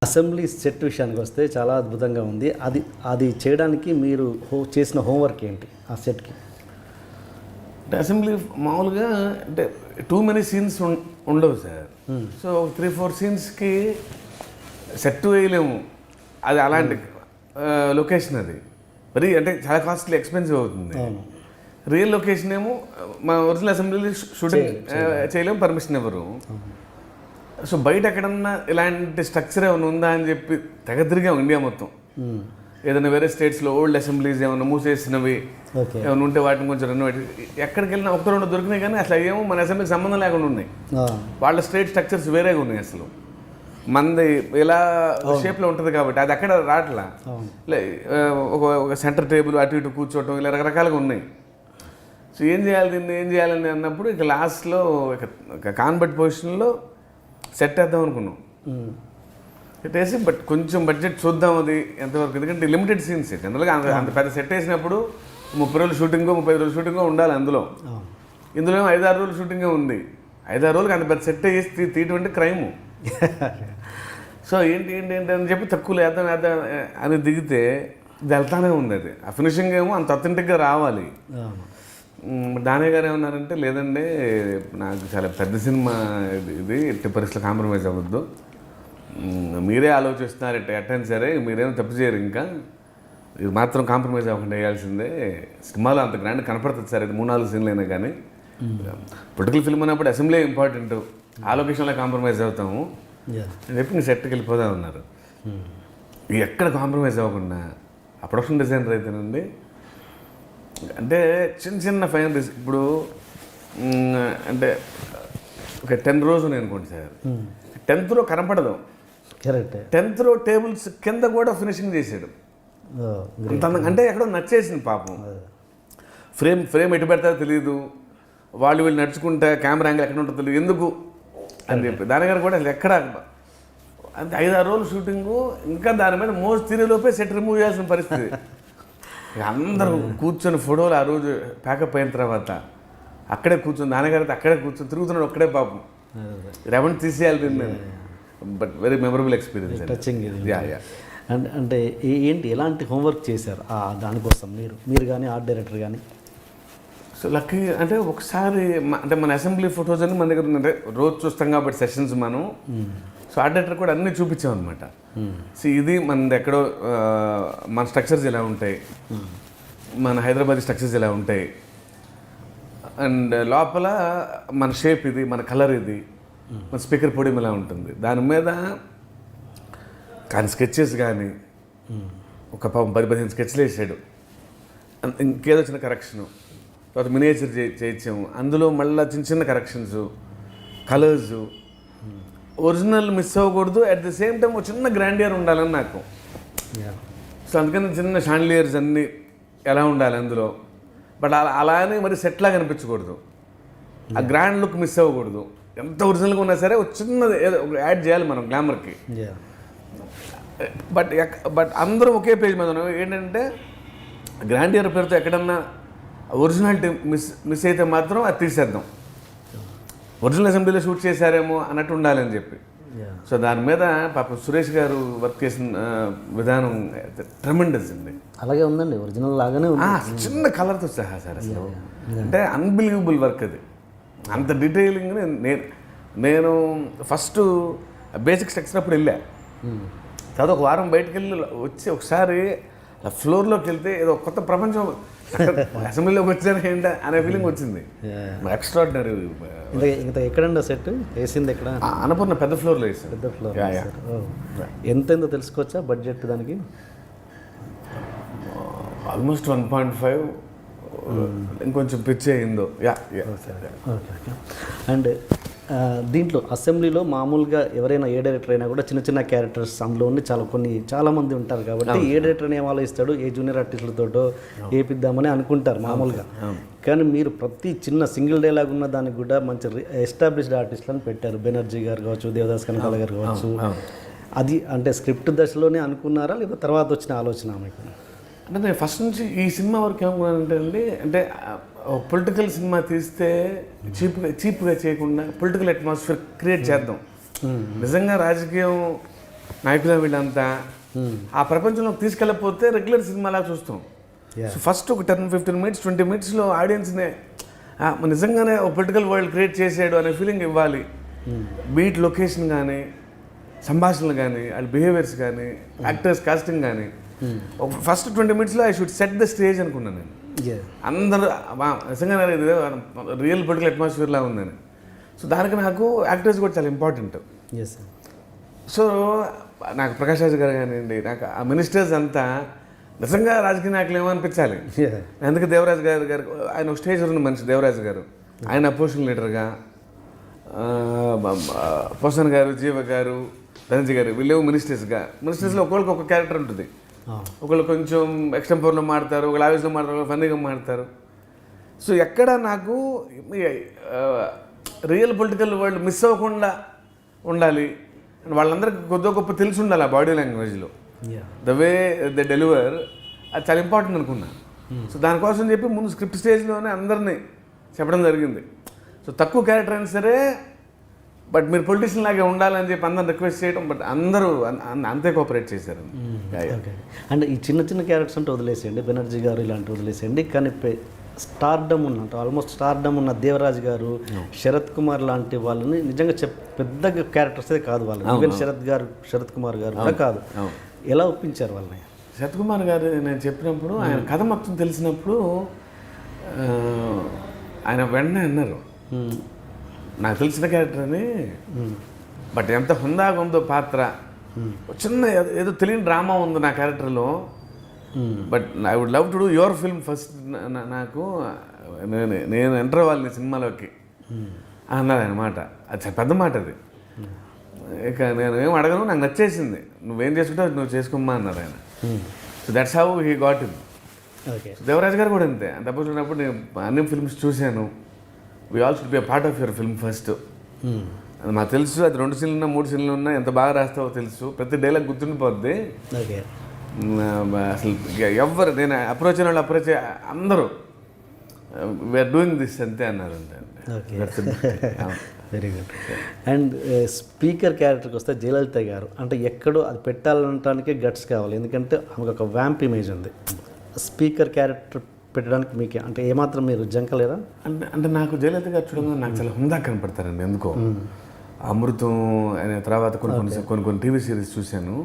Assembly set విషయానికి వస్తే చాలా అద్భుతంగా ఉంది. అది చేయడానికి మీరు చేసిన హోంవర్క్ ఏంటి ఆ సెట్కి? అంటే అసెంబ్లీ మామూలుగా అంటే టూ మెనీ సీన్స్ ఉండవు సార్. సో 3-4 సీన్స్కి సెట్ వేయలేము. అది అలాంటి లొకేషన్ అది మరి అంటే చాలా కాస్ట్లీ ఎక్స్పెన్సివ్ అవుతుంది. రియల్ లొకేషన్ ఏమో మా ఒరిజినల్ అసెంబ్లీలో షూటింగ్ చేయలేము, పర్మిషన్ ఇవ్వరు. సో బయట ఎక్కడన్నా ఇలాంటి స్ట్రక్చర్ ఏమైనా ఉందా అని చెప్పి తెగ తిరిగాం ఇండియా మొత్తం. ఏదైనా వేరే స్టేట్స్లో ఓల్డ్ అసెంబ్లీస్ ఏమైనా మూసేసినవి ఏమైనా ఉంటే వాటిని కొంచెం రెనోవేట్, ఎక్కడికి వెళ్ళినా ఒకటి రెండు దొరికినాయి. కానీ అసలు ఏమో మన అసెంబ్లీకి సంబంధం లేకుండా ఉన్నాయి. వాళ్ళ స్టేట్ స్ట్రక్చర్స్ వేరేగా ఉన్నాయి. అసలు మనది ఇలా షేప్లో ఉంటుంది కాబట్టి అది అక్కడ రావట్లా. ఒక సెంటర్ టేబుల్ అటు ఇటు కూర్చోవటం ఇలా రకరకాలుగా ఉన్నాయి. సో ఏం చేయాలి దీన్ని, ఏం చేయాలని అన్నప్పుడు ఇక లాస్ట్లో ఇక కాన్బట్ పొజిషన్లో సెట్ వేద్దాం అనుకున్నాం. సెట్ వేసి బట్ కొంచెం బడ్జెట్ చూద్దాం అది ఎంతవరకు, ఎందుకంటే లిమిటెడ్ సీన్స్ జనరల్గా అంత పెద్ద సెట్ వేసినప్పుడు 30 రోజులు షూటింగో 35 రోజులు షూటింగో ఉండాలి. ఇందులో 5-6 రోజులు షూటింగే ఉంది. 5-6 రోజులకి అంత పెద్ద సెట్ వేసి తీయటువంటి క్రైము. సో ఏంటి ఏంటి ఏంటి అని చెప్పి తక్కువలో వేద్దాం అని దిగితే ఇది వెళ్తానే ఉంది. అది ఆ ఫినిషింగ్ ఏమో అంత అథెంటిక్గా రావాలి. దానే గారు ఏమన్నారంటే లేదండి నాకు చాలా పెద్ద సినిమా ఇది ఎట్టి పరిస్థితుల్లో కాంప్రమైజ్ అవ్వద్దు, మీరే ఆలోచిస్తున్నారు ఎట్టని సరే మీరేమో తప్పు చేయరు, ఇంకా ఇది మాత్రం కాంప్రమైజ్ అవ్వకుండా వేయాల్సిందే, సినిమాలో అంత గ్రాండ్ కనపడుతుంది సార్, ఇది 3-4 సీన్లు అయినా కానీ పొలిటికల్ ఫిల్మ్ అన్నప్పుడు అసెంబ్లీ ఇంపార్టెంట్, ఆ లొకేషన్లో కాంప్రమైజ్ అవుతాము అని చెప్పి ఇంక సెట్కి వెళ్ళిపోదాం అన్నారు. ఎక్కడ కాంప్రమైజ్ అవ్వకుండా ఆ ప్రొడక్షన్ డిజైనర్ అయితేనండి అంటే చిన్న ఫైన్ ఇప్పుడు అంటే ఒక 10 రోజు నేను అనుకోండి సార్, 10th రో కనపడదు, కరెక్ట్ 10th రో టేబుల్స్ కింద కూడా ఫినిషింగ్ చేసాడు. అంటే ఎక్కడో నచ్చేసింది పాపం. ఫ్రేమ్ ఎటు పెడతారో తెలియదు, వాళ్ళు వీళ్ళు నడుచుకుంటా కెమెరా యాంగిల్ ఎక్కడ ఉంటుందో తెలియదు ఎందుకు అని చెప్పి దానిగారు కూడా అసలు ఎక్కడ అంటే 5-6 రోజులు షూటింగు, ఇంకా దాని మీద మోస్ట్ తిరిగిలోపే సెట్ రిమూవ్ చేయాల్సిన పరిస్థితి. అందరూ కూర్చొని ఫోటోలు ఆ రోజు ప్యాకప్ అయిన తర్వాత అక్కడే కూర్చొని నాన్నగారు అక్కడే కూర్చొని తిరుగుతున్నాడు ఒక్కడే పాపం, రెవెన్ తీసేయాలి తిన్నాను. But very memorable experience, touching. అంటే ఏంటి ఎలాంటి హోంవర్క్ చేశారు దానికోసం మీరు కానీ ఆర్ట్ డైరెక్టర్ కానీ? సో లక్కీ అంటే ఒకసారి అంటే మన అసెంబ్లీ ఫొటోస్ అన్ని మన దగ్గర అంటే రోజు చూస్తాం కాబట్టి సెషన్స్ మనం, సో ఆర్ట్ డైరెక్టర్ కూడా అన్నీ చూపించాం అనమాట. సో ఇది మనది ఎక్కడో మన స్ట్రక్చర్స్ ఎలా ఉంటాయి, మన హైదరాబాద్ స్ట్రక్చర్స్ ఎలా ఉంటాయి, అండ్ లోపల మన షేప్ ఇది, మన కలర్ ఇది, మన స్పీకర్ పొడియం ఎలా ఉంటుంది, దాని మీద కానీ స్కెచెస్ కానీ ఒక 10-15 స్కెచ్లు వేసాడు, ఇంకేదో చిన్న కరెక్షను, తర్వాత మినియేచర్ చేయించాము, అందులో మళ్ళీ చిన్న కరెక్షన్స్, కలర్స్, ఒరిజినల్ మిస్ అవ్వకూడదు, అట్ ది సేమ్ టైం ఒక చిన్న గ్రాండియర్ ఉండాలని నాకు. సో అందుకని చిన్న షాండ్లియర్స్ అన్నీ ఎలా ఉండాలి అందులో, బట్ అలానే మరి సెట్లా కనిపించకూడదు, ఆ గ్రాండ్ లుక్ మిస్ అవ్వకూడదు, ఎంత ఒరిజినల్గా ఉన్నా సరే ఒక చిన్నది ఏదో యాడ్ చేయాలి మనం గ్లామర్కి. బట్ అందరూ ఒకే పేజ్ మీద ఉన్నాం. ఏంటంటే గ్రాండియర్ పేరుతో ఎక్కడన్నా ఒరిజినాలిటీ మిస్ అయితే మాత్రం అది తీసేద్దాం, ఒరిజినల్ అసెంబ్లీలో షూట్ చేశారేమో అన్నట్టు ఉండాలని చెప్పి. సో దాని మీద పాప సురేష్ గారు వర్క్ చేసిన విధానం ట్రెమెండస్ అండి. అలాగే ఉందండి, ఒరిజినల్ లాగానే ఉంది, చిన్న కలర్తో సహా సార్. అసలు అంటే అన్బిలీవబుల్ వర్క్ అది, అంత డీటెయిలింగ్. నేను ఫస్ట్ బేసిక్ స్ట్రక్చర్ అప్పుడు వెళ్ళా, తర్వాత ఒక వారం బయటకు వెళ్ళి వచ్చి ఒకసారి ఫ్లోర్లోకి వెళ్తే ఏదో కొత్త ప్రపంచం అసెంబ్లీలోకి వచ్చాను ఏంటి అనే ఫీలింగ్ వచ్చింది. ఎక్స్ట్రాడినరీ. ఇంకా ఎక్కడండి సెట్ వేసింది? ఎక్కడ? అన్నపూర్ణ పెద్ద ఫ్లోర్లో వేసాను. పెద్ద ఫ్లోర్. ఎంతో తెలుసుకోవచ్చా బడ్జెట్ దానికి? ఆల్మోస్ట్ 1.5, ఇంకొంచెం పిచ్ అయిందో. అండ్ దీంట్లో అసెంబ్లీలో మామూలుగా ఎవరైనా ఏ డైరెక్టర్ అయినా కూడా చిన్న చిన్న క్యారెక్టర్స్ అందులో ఉండి చాలామంది ఉంటారు కాబట్టి ఏ డైరెక్టర్ అని ఆలోచిస్తాడు, ఏ జూనియర్ ఆర్టిస్టులతోటో వేపిద్దామని అనుకుంటారు మామూలుగా. కానీ మీరు ప్రతి చిన్న సింగిల్ డైలాగ్ ఉన్న దానికి కూడా మంచి ఎస్టాబ్లిష్డ్ ఆర్టిస్టులను పెట్టారు. బెనర్జీ గారు కావచ్చు, దేవదాస్ కనకాల గారు కావచ్చు. అది అంటే స్క్రిప్ట్ దశలోనే అనుకున్నారా లేదా తర్వాత వచ్చిన ఆలోచన మీకు? అంటే నేను ఫస్ట్ నుంచి ఈ సినిమా వరకు ఏమనుకున్నానంటే అండి, అంటే పొలిటికల్ సినిమా తీస్తే చీప్గా చేయకుండా పొలిటికల్ అట్మాస్ఫియర్ క్రియేట్ చేద్దాం. నిజంగా రాజకీయం నాయకులు వీళ్ళంతా ఆ ప్రపంచంలోకి తీసుకెళ్ళకపోతే రెగ్యులర్ సినిమాలా చూస్తాం. సో ఫస్ట్ ఒక 10-15 మినిట్స్ 20 మినిట్స్లో ఆడియన్స్నే నిజంగానే ఒక పొలిటికల్ వరల్డ్ క్రియేట్ చేసాడు అనే ఫీలింగ్ ఇవ్వాలి. బీట్ లొకేషన్ కానీ, సంభాషణలు కానీ, వాళ్ళ బిహేవియర్స్ కానీ, యాక్టర్స్ కాస్టింగ్ కానీ, ఫస్ట్ 20 మినిట్స్లో I should set the stage అనుకున్నాను నేను. అందరూ నిజంగా రియల్ పొలిటికల్ అట్మాస్ఫియర్లా ఉందని. సో దానికి నాకు యాక్టర్స్ కూడా చాలా ఇంపార్టెంట్. సో నాకు ప్రకాష్ రాజ్ గారు కానివ్వండి, నాకు ఆ మినిస్టర్స్ అంతా నిజంగా రాజకీయ నాయకులు ఏమనిపించాలి. అందుకే దేవరాజ్ గారు ఆయన ఒక స్టేజ్ ఉన్న మనిషి. దేవరాజ్ గారు ఆయన అపోజిషన్ లీడర్గా, పోసన్ గారు, జీవ గారు, ధనంజయ్ గారు వీళ్ళేమో మినిస్టర్స్లో ఒకళ్ళకి ఒక క్యారెక్టర్ ఉంటుంది. ఒకళ్ళు కొంచెం ఎక్స్టెంపోర్లో మాడతారు, ఒకళ్ళు ఆఫీస్లో మాడతారు, ఒకళ్ళు ఫన్నీగా మాడతారు. సో ఎక్కడ నాకు రియల్ పొలిటికల్ వరల్డ్ మిస్ అవ్వకుండా ఉండాలి. వాళ్ళందరికీ కొద్దిగా గొప్ప తెలిసి ఉండాలి ఆ బాడీ లాంగ్వేజ్లో, ద వే ద డెలివర్. అది చాలా ఇంపార్టెంట్ అనుకున్నా. సో దానికోసం చెప్పి ముందు స్క్రిప్ట్ స్టేజ్లోనే అందరినీ చెప్పడం జరిగింది. సో తక్కువ క్యారెక్టర్ అయినా సరే బట్ మీరు పొలిటీషియన్ లాగే ఉండాలని చెప్పి అందరిని రిక్వెస్ట్ చేయడం, బట్ అందరూ అంతే కోఆపరేట్ చేశారు. అంటే ఈ చిన్న చిన్న క్యారెక్టర్స్ అంటే వదిలేసేయండి, బెనర్జీ గారు ఇలాంటివి వదిలేసేయండి, కానీ స్టార్డమ్ ఉన్న ఆల్మోస్ట్ స్టార్డమ్ ఉన్న దేవరాజ్ గారు, శరత్ కుమార్ లాంటి వాళ్ళని నిజంగా పెద్ద క్యారెక్టర్సే కాదు వాళ్ళు. ఈవెన్ శరత్ కుమార్ గారు కూడా కాదు. ఎలా ఒప్పించారు వాళ్ళని? శరత్ కుమార్ గారు నేను చెప్పినప్పుడు, ఆయన కథ మొత్తం తెలిసినప్పుడు ఆయన వెంటనే అన్నారు, నాకు తెలిసిన క్యారెక్టర్ అని, బట్ ఎంత హుందాగా ఉందో పాత్ర, చిన్న ఏదో తెలియని డ్రామా ఉంది నా క్యారెక్టర్లో, but I would love to do your film first. నాకు నేను ఎంటర్ అవ్వాలి సినిమాలోకి అన్నది అనమాట. అది చాలా పెద్ద మాట అది. ఇక నేను ఏం అడగను, నాకు నచ్చేసింది, నువ్వేం చేసుకుంటావు నువ్వు చేసుకోమ్మా అన్నారు ఆయన. So that's how he got in. Devaraj garu కూడా అంతే. అంత అప్పుడు నేను అన్ని ఫిల్మ్స్ చూశాను. We all should be a part of your film first. అది మాకు తెలుసు, అది 2 సీన్లు ఉన్నా 3 సీన్లు ఉన్నా ఎంత బాగా రాస్తావో తెలుసు, ప్రతి డైలాగ్ గుర్తుండిపోద్ది. అసలు ఎవరు నేను అప్రోచ్ అయిన వాళ్ళు అప్రోచ్ అందరూ వీఆర్ డూయింగ్ దిస్ అంతే అన్నారు. Very good. అండ్ స్పీకర్ క్యారెక్టర్కి వస్తే జయలలిత గారు అంటే ఎక్కడో అది పెట్టాలనటానికే గట్స్ కావాలి, ఎందుకంటే ఆమెకు ఒక వ్యాంప్ ఇమేజ్ ఉంది. స్పీకర్ క్యారెక్టర్ పెట్టడానికి మీకు అంటే ఏమాత్రం మీరు జంకలేరా? అంటే నాకు జయలలిత గారు చూడగా నాకు చాలా హుందా కనపడతారండి ఎందుకో. అమృతం అనే తర్వాత కొన్ని టీవీ సిరీస్ చూశాను,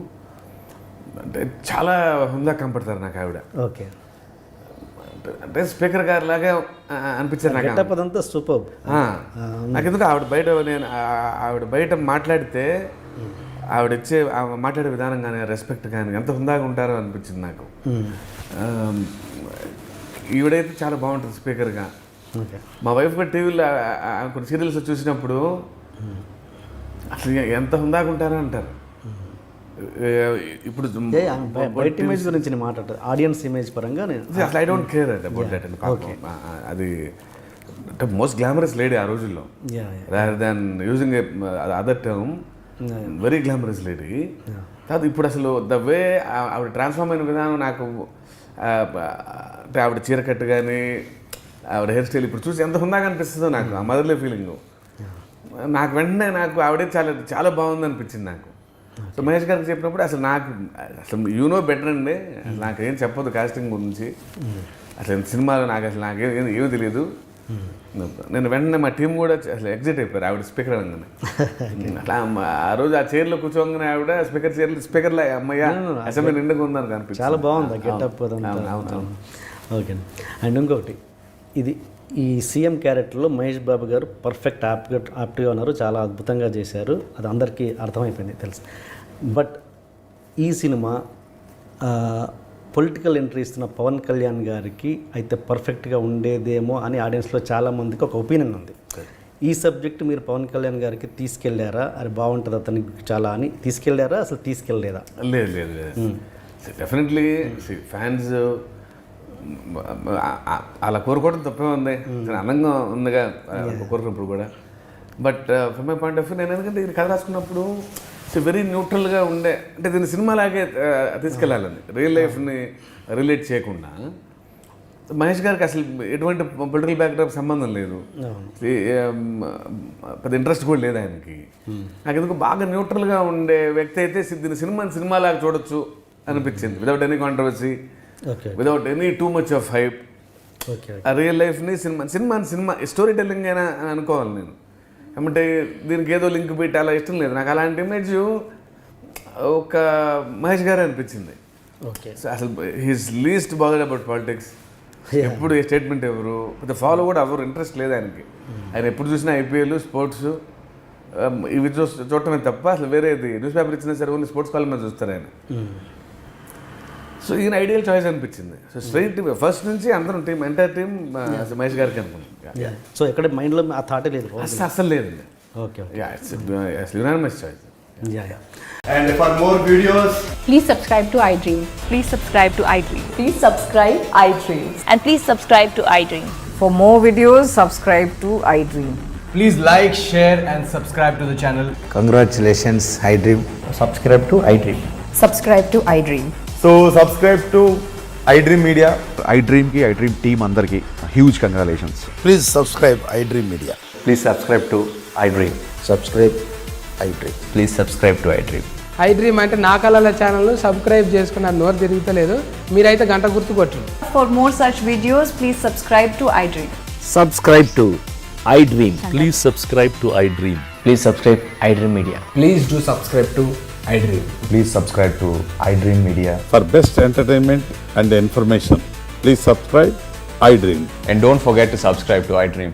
అంటే చాలా హుందా కనపడతారు నాకు ఆవిడ. ఓకే. అంటే స్పీకర్ గారు లాగా అనిపించారు నాకు. అదంతా సూపర్. నాకు ఎందుకు ఆవిడ బయట మాట్లాడితే ఆవిడ మాట్లాడే విధానం కానీ రెస్పెక్ట్ కానీ ఎంత హుందాగా ఉంటారో అనిపించింది నాకు. ఈవిడైతే చాలా బాగుంటుంది స్పీకర్గా. మా వైఫ్ కూడా టీవీలో కొన్ని సీరియల్స్ చూసినప్పుడు అసలు ఎంత హుందాగా ఉంటారో అంటారు. ఇప్పుడు బయట ఇమేజ్ గురించి మాట్లాడతారు, ఆడియన్స్ ఇమేజ్ పరంగా అసలు I don't care about that అండి. అది అంటే మోస్ట్ గ్లామరస్ లేడీ ఆ రోజుల్లో, rather than using other term, very glamorous lady. కాదు ఇప్పుడు అసలు ద వే ఆవిడ ట్రాన్స్ఫార్మ్ అయిన విధానం నాకు, అంటే ఆవిడ చీరకట్టు కానీ ఆవిడ హెయిర్ స్టైల్ ఇప్పుడు చూసి ఎంత హుందాగా అనిపిస్తుందో నాకు, ఆ మదర్లీ ఫీలింగ్ నాకు వెంటనే నాకు ఆవిడే చాలా చాలా బాగుంది అనిపించింది నాకు. సో మహేష్ గారికి చెప్పినప్పుడు అసలు యూనో బెటర్ అండి, నాకేం చెప్పదు కాస్టింగ్ గురించి, అసలు సినిమాలో నాకేం ఏమీ తెలియదు. నేను వెంటనే మా టీం కూడా అసలు ఎగ్జిట్ అయిపోయారు ఆవిడ స్పీకర్ అనగానే. అట్లా ఆ రోజు ఆ చైర్లో కూర్చోగానే ఆవిడ స్పీకర్లో అమ్మయ్య అసెంబ్లీ నిండుగా ఉందని అనిపించింది. చాలా బాగుంది గెటప్. ఓకే. అండ్ ఇంకొకటి, ఇది ఈ సీఎం క్యారెక్టర్లో మహేష్ బాబు గారు పర్ఫెక్ట్ యాప్ట్గా ఉన్నారు, చాలా అద్భుతంగా చేశారు, అది అందరికీ అర్థమైపోయింది తెలుసు. బట్ ఈ సినిమా పొలిటికల్ ఎంట్రీ ఇస్తున్న పవన్ కళ్యాణ్ గారికి అయితే పర్ఫెక్ట్గా ఉండేదేమో అని ఆడియన్స్లో చాలామందికి ఒక ఒపీనియన్ ఉంది. ఈ సబ్జెక్ట్ మీరు పవన్ కళ్యాణ్ గారికి తీసుకెళ్ళారా, అది బాగుంటుంది అతనికి చాలా అని తీసుకెళ్ళారా, అసలు తీసుకెళ్ళలేదా? లేదు డెఫినెట్లీ ఫ్యాన్స్ అలా కోరుకోవడం తప్పే ఉంది, అందంగా ఉందిగా కోరుకున్నప్పుడు కూడా. But from my point of view నేను ఎందుకంటే ఇది కథ రాసుకున్నప్పుడు వెరీ న్యూట్రల్గా ఉండే, అంటే దీన్ని సినిమాలాగే తీసుకెళ్ళాలని, రియల్ లైఫ్ని రిలేట్ చేయకుండా మహేష్ గారికి అసలు ఎటువంటి పొలిటికల్ బ్యాక్డ్రాప్ సంబంధం లేదు, పెద్ద ఇంట్రెస్ట్ కూడా లేదు ఆయనకి. నాకు ఎందుకు బాగా న్యూట్రల్గా ఉండే వ్యక్తి అయితే దీని సినిమాలాగా చూడొచ్చు అనిపించింది, without any controversy, without any too much of hype. ఆ రియల్ లైఫ్ని సినిమా స్టోరీ టెల్లింగ్ అయినా అని అనుకోవాలి నేను. ఏమంటే దీనికి ఏదో లింక్ పెట్టి అలా ఇష్టం లేదు నాకు. అలాంటి ఇమేజ్ ఒక మహేష్ గారే అనిపించింది. అసలు he's least bothered about politics. ఎప్పుడు ఏ స్టేట్మెంట్ ఎవరు పెద్ద ఫాలో కూడా ఎవరు ఇంట్రెస్ట్ లేదు ఆయనకి. ఆయన ఎప్పుడు చూసినా ఐపీఎల్, స్పోర్ట్స్ ఇవి చూడటమే తప్ప అసలు వేరేది న్యూస్ పేపర్ ఇచ్చినా సరే ఓన్లీ స్పోర్ట్స్ కాలం మీద చూస్తారు ఆయన. సో ఈయన ఐడియల్ చాయిస్ అనిపించింది. సో స్ట్రైట్ ఫస్ట్ నుంచి అందరం టీం, ఎంటైర్ టీం మహేష్ గారికి అనుకున్నాం. సో ఎక్కడ మైండ్లో ఆ థాటే లేదు? అస్సలు లేదండి. Unanimous choice. And for more videos, please subscribe to iDream. Please subscribe to iDream. Please subscribe iDream. And please subscribe to iDream. For more videos, subscribe to iDream. please like, share and subscribe to the channel. Congratulations, iDream. Subscribe to iDream. Subscribe to iDream. So subscribe to iDream Media. iDream ki iDream team andarki huge congratulations. Please subscribe iDream Media. Please subscribe to iDream. Subscribe iDream. Please subscribe to iDream. iDream అంటే నా కళల channel subscribe చేసుకున్న నోరు తిరుగుతలేదు, మీరైతే గంట గుర్తు కొట్టండి. For more such videos, please subscribe to iDream. Subscribe to iDream. Please subscribe to iDream. Please subscribe iDream Media. Please do subscribe to iDream. Please subscribe to iDream Media. For best entertainment and information, please subscribe iDream. And don't forget to subscribe to iDream.